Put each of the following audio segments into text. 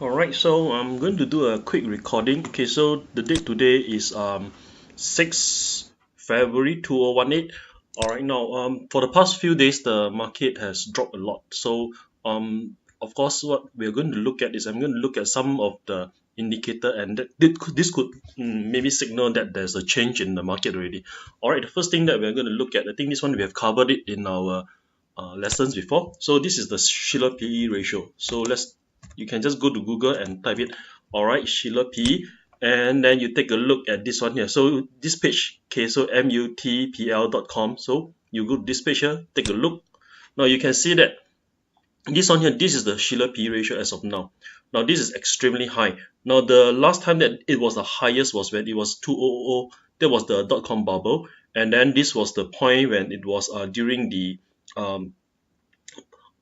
Alright, so I'm going to do a quick recording. Okay, so the date today is 6 February 2018. Alright, now for the past few days the market has dropped a lot. So of course what we're going to look at is I'm going to look at some of the indicator, and this could maybe signal that there's a change in the market already. Alright, the first thing that we're going to look at, I think this one we have covered it in our lessons before. So this is the Shiller PE ratio. So you can just go to Google and type it. Alright, Shiller PE, and then you take a look at this one here. So this page, okay, so mutpl.com. So you go to this page here, take a look. Now you can see that this one here, this is the Shiller PE ratio as of now. Now this is extremely high. Now the last time that it was the highest was when it was 2000. That was the dot-com bubble, and then this was the point when it was during the um,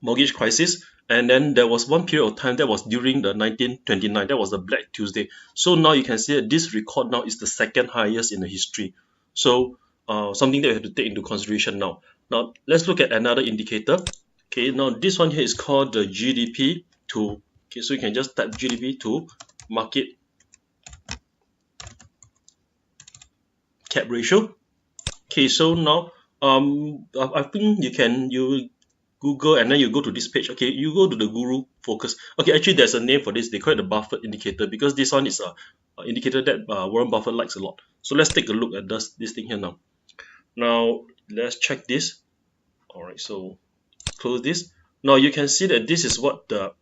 mortgage crisis. And then there was one period of time that was during the 1929, that was the Black Tuesday. So now you can see that this record now is the second highest in the history. So something that we have to take into consideration now. Now let's look at another indicator. Okay, now this one here is called the GDP to, okay, so you can just type GDP to market cap ratio. Okay, so now I think you Google, and then you go to this page. Okay, you go to the Guru Focus. Okay, actually there's a name for this. They call it the Buffett indicator, because this one is a indicator that Warren Buffett likes a lot. So let's take a look at this thing here now. Now let's check this. Alright, so close this. Now you can see that this is what the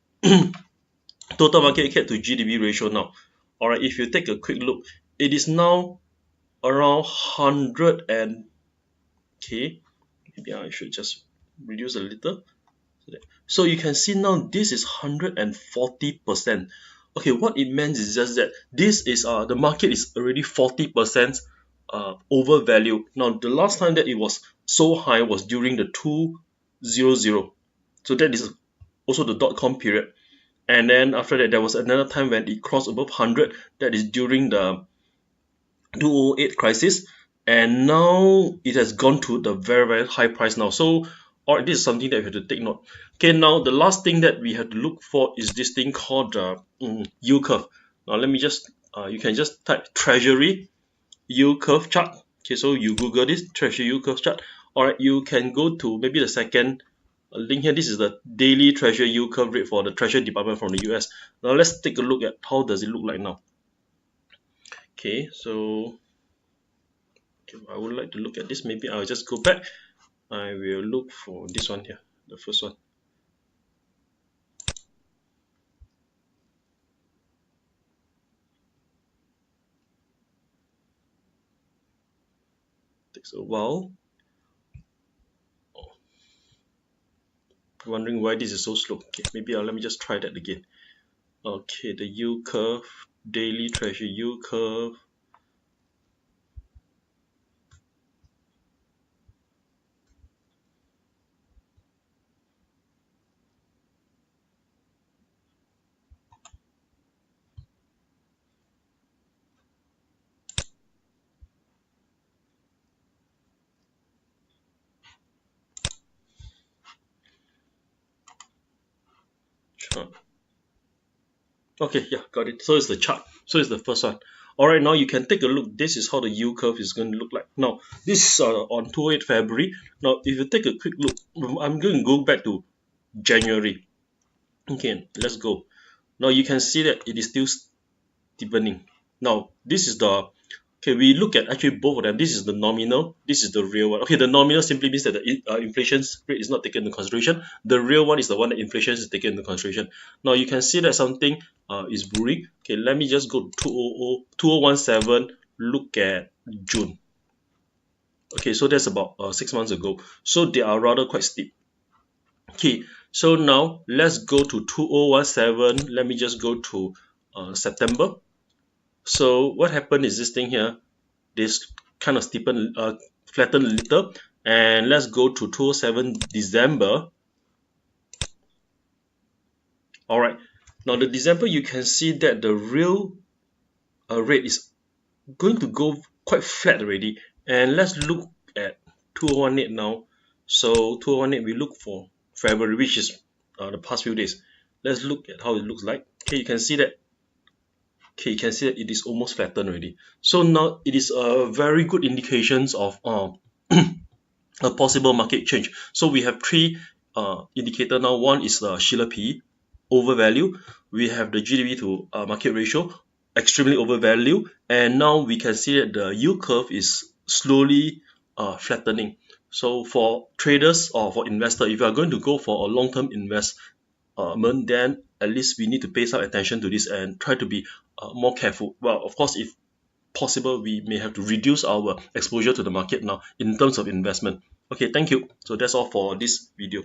total market cap to GDP ratio now. Alright, if you take a quick look, it is now around 100 and, okay, maybe I should just reduce a little. So you can see now this is 140%. Okay, what it means is just that this is the market is already 40% overvalued. Now the last time that it was so high was during the 200. So that is also the dot-com period. And then after that there was another time when it crossed above 100, that is during the 2008 crisis, and now it has gone to the very high price now. So alright, this is something that we have to take note. Okay, now the last thing that we have to look for is this thing called the yield curve. Now let me just you can just type treasury yield curve chart. Okay, so you Google this treasury yield curve chart. Alright, you can go to maybe the second link here. This is the daily treasury yield curve rate for the Treasury Department from the US. Now let's take a look at how does it look like now. Okay, so I would like to look at this. Maybe I'll just go back. I will look for this one here, the first one. Takes a while. Wondering why this is so slow. Okay, maybe let me just try that again. Okay, the yield curve, daily treasury yield curve. Chart. Okay, yeah, got it. So it's the chart. So it's the first one. Alright, now you can take a look. This is how the yield curve is going to look like. Now, this is on 28 February. Now, if you take a quick look, I'm going to go back to January. Okay, let's go. Now you can see that it is still steepening. Now, this is the, okay, we look at actually both of them. This is the nominal, this is the real one. Okay, the nominal simply means that the inflation rate is not taken into consideration. The real one is the one that inflation is taken into consideration. Now you can see that something is brewing. Okay, let me just go to 2017, look at June. Okay, so that's about 6 months ago. So they are rather quite steep. Okay, so now let's go to 2017. Let me just go to September. So what happened is this thing here, this kind of flattened a little, and let's go to 2007 December. Alright, now the December, you can see that the real rate is going to go quite flat already. And let's look at 2018 now. So 2018, we look for February, which is the past few days. let's look at how it looks like. Okay, you can see that. Okay, you can see that it is almost flattened already. So now it is a very good indications of a possible market change. So we have three indicator now. One is the Shiller P, overvalue. We have the GDP to market ratio, extremely overvalue. And now we can see that the yield curve is slowly flattening. So for traders or for investor, if you are going to go for a long-term investment, then at least we need to pay some attention to this and try to be more careful. Well, of course, if possible, we may have to reduce our exposure to the market now in terms of investment. Okay, thank you. So that's all for this video.